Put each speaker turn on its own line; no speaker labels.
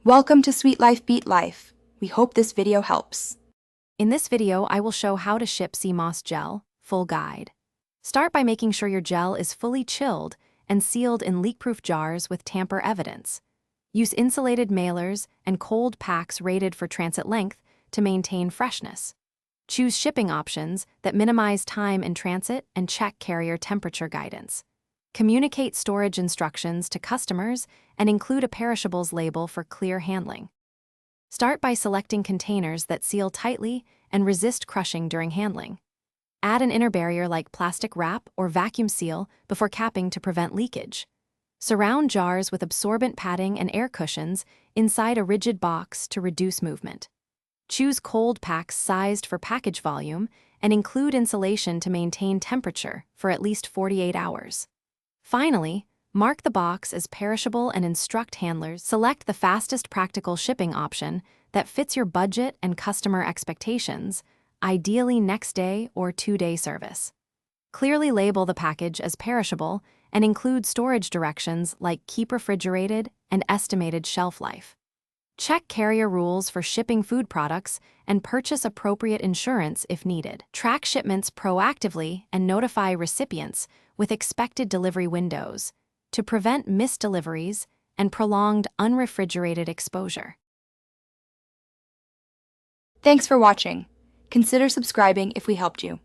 Welcome to Sweet Life Beat Life. We hope this video helps.
In this video, I will show how to ship sea moss gel, full guide. Start by making sure your gel is fully chilled and sealed in leak-proof jars with tamper evidence. Use insulated mailers and cold packs rated for transit length to maintain freshness. Choose shipping options that minimize time in transit and check carrier temperature guidance. Communicate storage instructions to customers and include a perishables label for clear handling. Start by selecting containers that seal tightly and resist crushing during handling. Add an inner barrier like plastic wrap or vacuum seal before capping to prevent leakage. Surround jars with absorbent padding and air cushions inside a rigid box to reduce movement. Choose cold packs sized for package volume and include insulation to maintain temperature for at least 48 hours. Finally, mark the box as perishable and instruct handlers. Select the fastest practical shipping option that fits your budget and customer expectations, ideally next day or 2-day service. Clearly label the package as perishable and include storage directions like keep refrigerated and estimated shelf life. Check carrier rules for shipping food products and purchase appropriate insurance if needed. Track shipments proactively and notify recipients with expected delivery windows to prevent missed deliveries and prolonged unrefrigerated exposure.
Thanks for watching. Consider subscribing if we helped you.